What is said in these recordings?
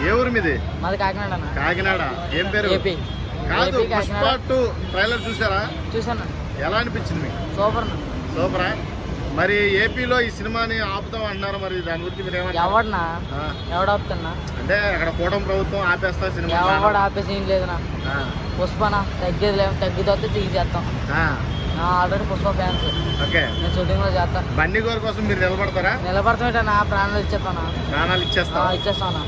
ఏ ఊరు మీది? మాది కాకినాడ అన్న. కాకినాడ. ఏం పేరు? ఏపీ. కాదు, పుష్ప 2 ట్రైలర్ చూసారా? చూసాను. ఎలా అనిపించింది మీకు? సూపర్. సూపరా? మరి ఏపీలో ఈ సినిమాని ఆపుతాం అంటున్నారు, మరి దాని గురించి మీరు ఏమంటారు? ఎవడన్నా ఎవడాపుతున్నా అంటే అక్కడ కూటమి ప్రభుత్వం ఆపేస్తా సినిమా. ఎవడు ఆపేసి ఏం లేదునా. పుష్పనా తగ్గేది లేదు, తగ్గితే తీసేస్తాం. Already Pushpa fans. ఓకే, నేను షూటింగ్ లో చేస్తాను. బండి గారి కోసం మీరు నిలబడతారా? నిలబడతామేటన్నా, ప్రాణాలు ఇచ్చేస్తానా. ప్రాణాలు ఇచ్చేస్తానా.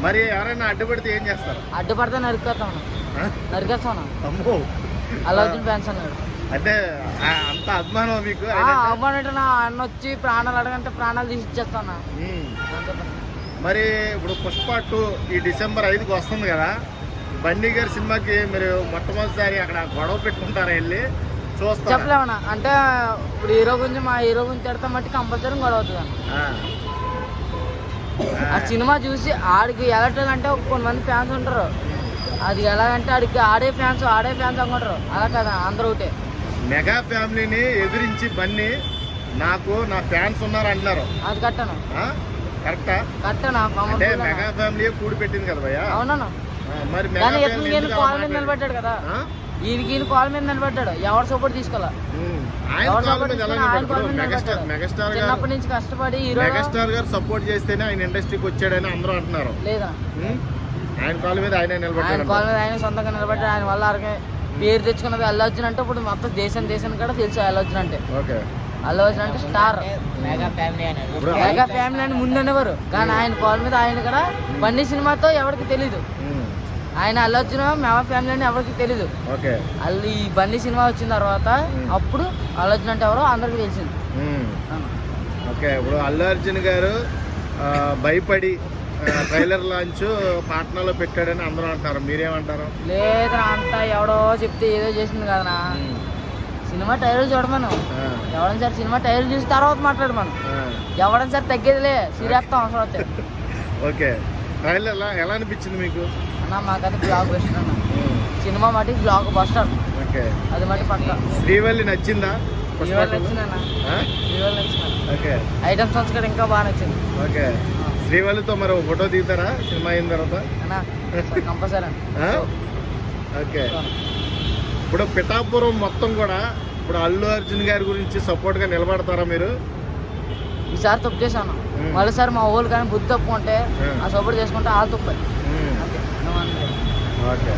మరి ఎవరైనా అడ్డుపడితే ఏం చేస్తారు? అడ్డుపడితే నరికేస్తాను. నరికేస్తాను. అమ్మో, అల్లు అర్జున్ ఫ్యాన్స్ అన్నాడు. అంటే అంత అభిమానం మీకు? అభిమానం ఏంటన్నా, అన్న వచ్చి ప్రాణాలు అడగంటే ప్రాణాలు తీసి ఇచ్చేస్తానా. మరి ఇప్పుడు పుష్ప 2 ఈ డిసెంబర్ 5కి వస్తుంది కదా, బండి గారి సినిమాకి మీరు మొట్టమొదటిసారి అక్కడ గొడవ పెట్టుకుంటారా వెళ్ళి చూస్తా? చెప్పలేమన్నా. అంటే ఇప్పుడు హీరో గురించి మా హీరో గురించి తిడతా మట్టి కంపల్సరీ గొడవ అవుతుంది. ఆ సినిమా చూసి ఆడికి ఎలాంటి కొంతమంది ఫ్యాన్స్ ఉంటారు, అది ఎలాగంటే ఆడికి ఆడే ఫ్యాన్స్ అనుకుంటారు. అలా కదా, అందరూ ఒకటే. మెగా ఫ్యామిలీని ఎదిరించి బన్నీ నాకు నా ఫ్యాన్స్ ఉన్నారు అంటున్నారు. అది కట్టను. కరెక్టా? కట్టనా. అంటే మెగా ఫ్యామిలీ కూడి పెట్టింది కదా భయ్యా. అవునా. మరి కాల్ మీద నిలబడ్డాడు కదా, ఈయన కాల్ మీద నిలబడ్డాడు. ఎవరు సపోర్ట్ తీసుకోవాలా? చిన్నప్పటి నుంచి కష్టపడి మెగాస్టార్ గారు సపోర్ట్ చేస్తేనే ఆయన ఇండస్ట్రీకి వచ్చాడని అందరూ అంటున్నారు. లేదా, ఆయన కాల్ మీద ఆయన నిలబడ్డాడు. కాల్ మీద ఆయన సొంతంగా నిలబడ్డాడు. ఆయన వల్ల పేరు తెచ్చుకున్నది అల్లు అర్జున్ అంటే. ఇప్పుడు మొత్తం దేశం కూడా తెలుసు అల్లు అర్జున్ అంటే. అల్లు అర్జున్ అంటే స్టార్. మెగా ఫ్యామిలీ అని ముందు అనేవారు, కానీ ఆయన కాల్ మీద ఆయన కూడా బండి సినిమాతో ఎవరికి తెలీదు. ఆయన అల్లు అర్జున్ మెగా ఫ్యామిలీ అని ఎవరికి తెలీదు. అల్లు ఈ బండి సినిమా వచ్చిన తర్వాత అప్పుడు అల్లు అర్జున్ అంటే ఎవరో అందరికి తెలిసింది. ఓకే, ఇప్పుడు అల్లు అర్జున్ గారు భయపడి ట్రైలర్ లాంచ్ పాట్నాలో పెట్టాడని అందరూ అంటారు, మీరేమంటారు? లేదా, అంతా ఎవడో చెప్తే ఏదో చేసింది కదనా. సినిమా టైలర్ చూడమను, ఎవడని సార్ సినిమా టైలర్ చూసి తర్వాత మాట్లాడమను. ఎవడని సార్ తగ్గేదిలే, సీరియస్తాం అవసరం వస్తే. ఓకే, ట్రైలర్ ఎలా అనిపించింది మీకు? అన్న మాకైతే బ్లాక్ బస్టర్ అన్న. సినిమా మట్టి బ్లాక్ బస్టర్. ఓకే, అది మట్టి పక్క. శ్రీవల్లి నచ్చిందా? శ్రీవల్లి నచ్చిందన్న. శ్రీవల్లి నచ్చింది. ఓకే, ఐటమ్ సాంగ్స్ కూడా ఇంకా బాగా నచ్చింది. ఓకే, శ్రీవల్లితో మరి ఫోటో దిగుతారా సినిమా అయిన తర్వాత? కంపల్సరీ. ఓకే, ఇప్పుడు పిఠాపురం మొత్తం కూడా ఇప్పుడు అల్లు అర్జున్ గారి గురించి సపోర్ట్ గా నిలబడతారా మీరు? ఈసారి తప్పు చేశాను, మరోసారి మా ఊళ్ళు కానీ బుద్ధి తప్పుకుంటే ఆ సపోర్ట్ చేసుకుంటే వాళ్ళు తప్పు. ఓకే.